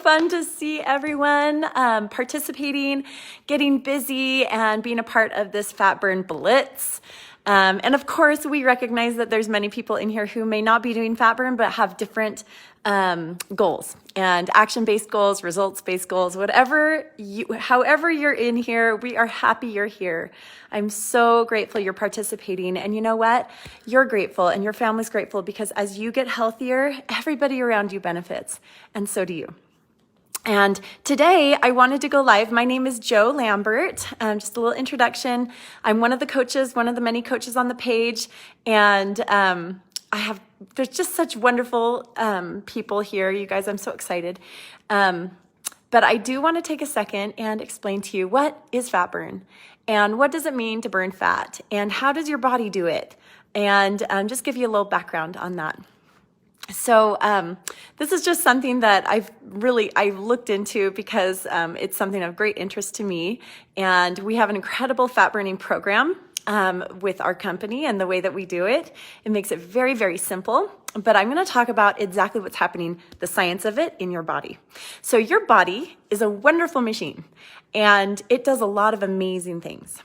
fun to see everyone participating, getting busy, and being a part of this Fat Burn Blitz. And of course, we recognize that there's many people in here who may not be doing fat burn, but have different goals and action-based goals, results-based goals, however you're in here, we are happy you're here. I'm so grateful you're participating. And you know what? You're grateful and your family's grateful because as you get healthier, everybody around you benefits, and so do you. And today I wanted to go live. My name is Jo Lambert. Just a little introduction. I'm one of the coaches, one of the many coaches on the page. And there's just such wonderful people here. You guys, I'm so excited. But I do want to take a second and explain to you what is fat burn and what does it mean to burn fat and how does your body do it? And just give you a little background on that. So this is just something that I've looked into because it's something of great interest to me. And we have an incredible fat burning program with our company and the way that we do it. It makes it very, very simple. But I'm going to talk about exactly what's happening, the science of it in your body. So your body is a wonderful machine and it does a lot of amazing things.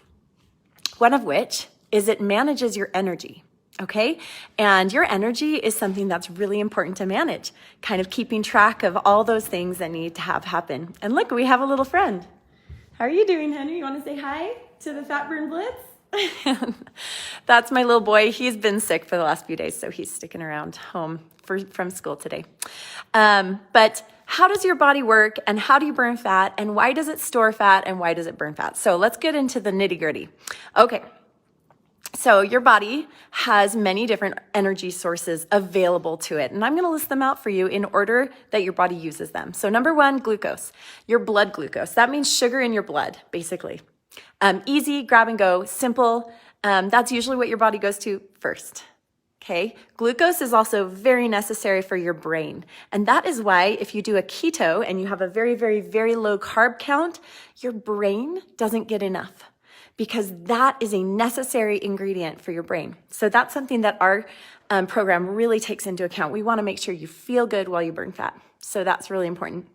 One of which is it manages your energy. Okay. And your energy is something that's really important to manage, kind of keeping track of all those things that need to have happen. And look, we have a little friend. How are you doing, Henry? You want to say hi to the Fat Burn Blitz? That's my little boy. He's been sick for the last few days, so he's sticking around home from school today. But how does your body work and how do you burn fat and why does it store fat and why does it burn fat? So let's get into the nitty-gritty. Okay. So your body has many different energy sources available to it. And I'm going to list them out for you in order that your body uses them. So number one, glucose, your blood glucose. That means sugar in your blood, basically. Easy, grab and go, simple. That's usually what your body goes to first. Okay. Glucose is also very necessary for your brain. And that is why if you do a keto and you have a very, very, very low carb count, your brain doesn't get enough. Because that is a necessary ingredient for your brain. So that's something that our program really takes into account. We want to make sure you feel good while you burn fat. So that's really important.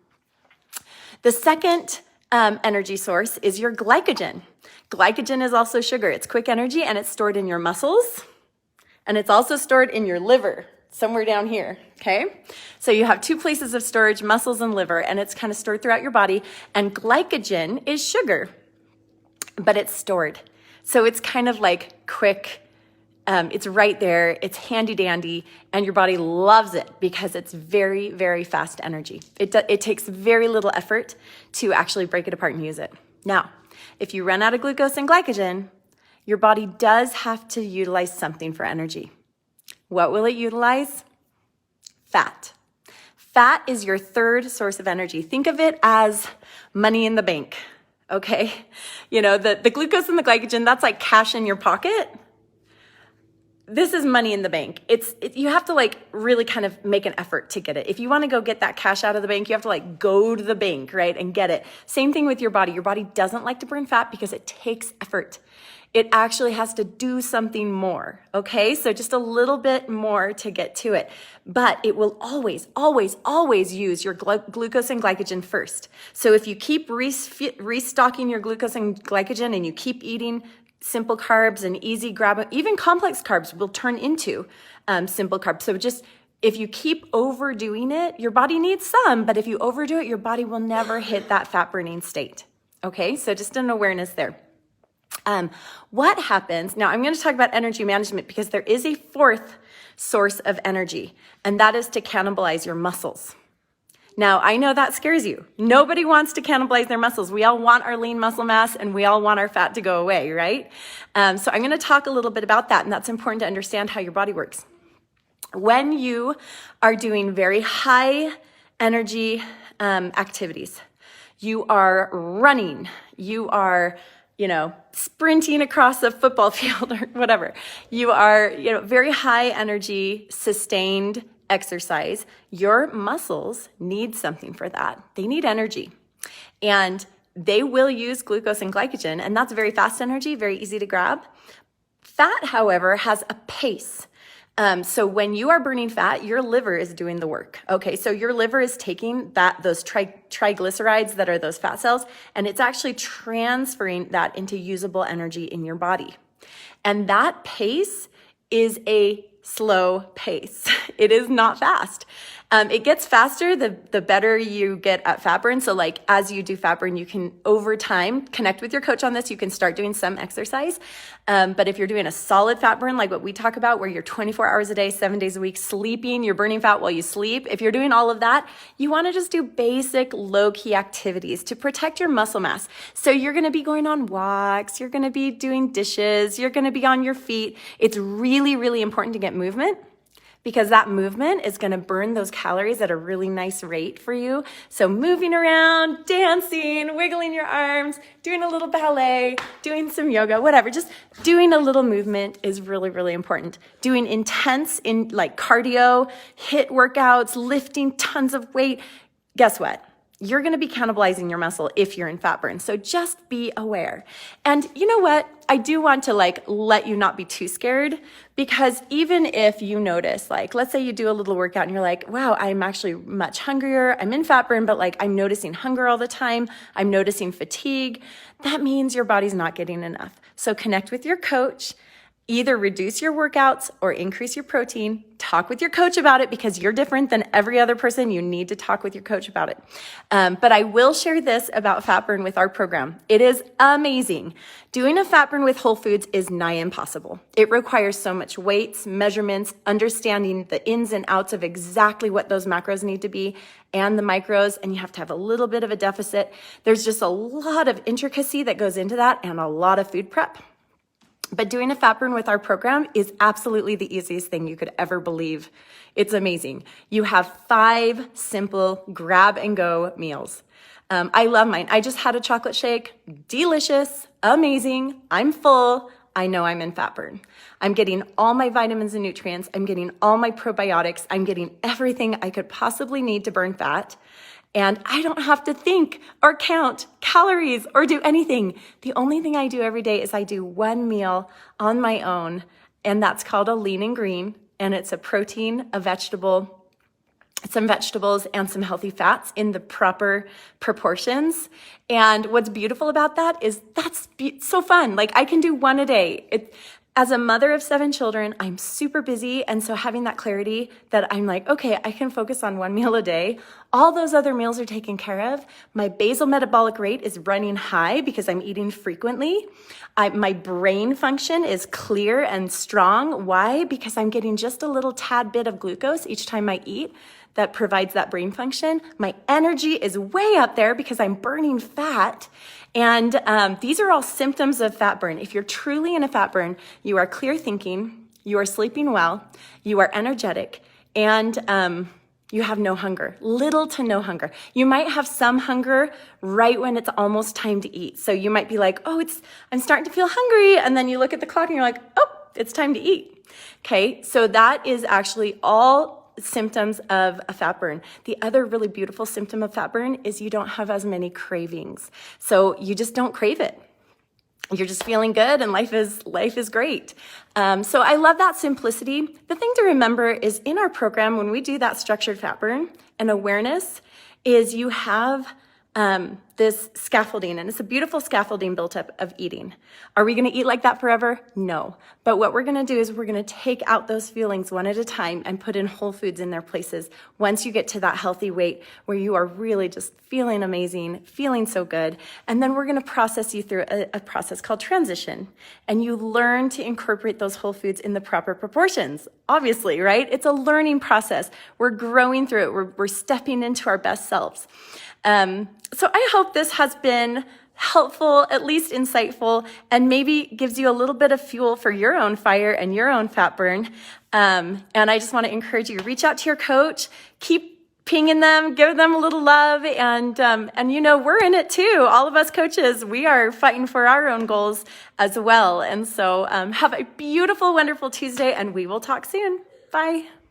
The second energy source is your glycogen. Glycogen is also sugar. It's quick energy and it's stored in your muscles. And it's also stored in your liver, somewhere down here, okay? So you have two places of storage, muscles and liver, and it's kind of stored throughout your body. And glycogen is sugar, but it's stored. So it's kind of like quick, it's right there, it's handy dandy, and your body loves it because it's very, very fast energy. It takes very little effort to actually break it apart and use it. Now, if you run out of glucose and glycogen, your body does have to utilize something for energy. What will it utilize? Fat. Fat is your third source of energy. Think of it as money in the bank. Okay, you know, the glucose and the glycogen, that's like cash in your pocket. This is money in the bank. You have to like really kind of make an effort to get it. If you want to go get that cash out of the bank, you have to like go to the bank, right, and get it. Same thing with your body. Your body doesn't like to burn fat because it takes effort. It actually has to do something more, okay? So just a little bit more to get to it. But it will always, always, always use your glucose and glycogen first. So if you keep restocking your glucose and glycogen and you keep eating simple carbs and easy grab, even complex carbs will turn into simple carbs. So just if you keep overdoing it, your body needs some, but if you overdo it, your body will never hit that fat burning state, okay? So just an awareness there. What happens, now I'm going to talk about energy management because there is a fourth source of energy, and that is to cannibalize your muscles. Now, I know that scares you. Nobody wants to cannibalize their muscles. We all want our lean muscle mass and we all want our fat to go away, right? So I'm going to talk a little bit about that, and that's important to understand how your body works. When you are doing very high energy activities, you are running, you are sprinting across a football field or whatever. You are, very high energy, sustained exercise. Your muscles need something for that. They need energy. And they will use glucose and glycogen, and that's very fast energy, very easy to grab. Fat, however, has a pace. So when you are burning fat, your liver is doing the work. Okay, so your liver is taking those triglycerides that are those fat cells, and it's actually transferring that into usable energy in your body. And that pace is a slow pace. It is not fast. It gets faster the better you get at fat burn. So like as you do fat burn, you can over time connect with your coach on this. You can start doing some exercise. But if you're doing a solid fat burn, like what we talk about, where you're 24 hours a day, 7 days a week, sleeping, you're burning fat while you sleep. If you're doing all of that, you want to just do basic low key activities to protect your muscle mass. So you're going to be going on walks. You're going to be doing dishes. You're going to be on your feet. It's really, really important to get movement, because that movement is going to burn those calories at a really nice rate for you. So moving around, dancing, wiggling your arms, doing a little ballet, doing some yoga, whatever, just doing a little movement is really, really important. Doing intense like cardio, HIIT workouts, lifting tons of weight. Guess what? You're going to be cannibalizing your muscle if you're in fat burn. So just be aware. And you know what? I do want to let you not be too scared, because even if you notice, let's say you do a little workout and you're like, wow, I'm actually much hungrier. I'm in fat burn, but I'm noticing hunger all the time. I'm noticing fatigue. That means your body's not getting enough. So connect with your coach. Either reduce your workouts or increase your protein. Talk with your coach about it, because you're different than every other person. You need to talk with your coach about it. But I will share this about fat burn with our program. It is amazing. Doing a fat burn with whole foods is nigh impossible. It requires so much weights, measurements, understanding the ins and outs of exactly what those macros need to be and the micros, and you have to have a little bit of a deficit. There's just a lot of intricacy that goes into that and a lot of food prep. But doing a fat burn with our program is absolutely the easiest thing you could ever believe. It's amazing. You have 5 simple grab and go meals. I love mine. I just had a chocolate shake. Delicious, amazing. I'm full. I know I'm in fat burn. I'm getting all my vitamins and nutrients. I'm getting all my probiotics. I'm getting everything I could possibly need to burn fat. And I don't have to think or count calories or do anything. The only thing I do every day is I do one meal on my own, and that's called a lean and green. And it's a protein, a vegetable, some vegetables, and some healthy fats in the proper proportions. And what's beautiful about that is that's so fun. I can do one a day. As a mother of 7 children, I'm super busy. And so having that clarity that I'm like, okay, I can focus on one meal a day. All those other meals are taken care of. My basal metabolic rate is running high because I'm eating frequently. My brain function is clear and strong. Why? Because I'm getting just a little tad bit of glucose each time I eat. That provides that brain function. My energy is way up there because I'm burning fat. And these are all symptoms of fat burn. If you're truly in a fat burn, you are clear thinking, you are sleeping well, you are energetic, and you have no hunger, little to no hunger. You might have some hunger right when it's almost time to eat. So you might be like, oh, I'm starting to feel hungry. And then you look at the clock and you're like, oh, it's time to eat. Okay, so that is actually all symptoms of a fat burn. The other really beautiful symptom of fat burn is you don't have as many cravings. So you just don't crave it. You're just feeling good and life is great. So I love that simplicity. The thing to remember is in our program, when we do that structured fat burn, and awareness is you have this scaffolding, and it's a beautiful scaffolding built up of eating. Are we going to eat like that forever? No. But what we're going to do is we're going to take out those feelings one at a time and put in whole foods in their places. Once you get to that healthy weight where you are really just feeling amazing, feeling so good, and then we're going to process you through a process called transition, and you learn to incorporate those whole foods in the proper proportions. Obviously, right? It's a learning process. We're growing through it. We're stepping into our best selves. So I hope this has been helpful, at least insightful, and maybe gives you a little bit of fuel for your own fire and your own fat burn. And I just want to encourage you to reach out to your coach, keep pinging them, give them a little love, and we're in it too. All of us coaches, we are fighting for our own goals as well. And so have a beautiful, wonderful Tuesday, and we will talk soon. Bye.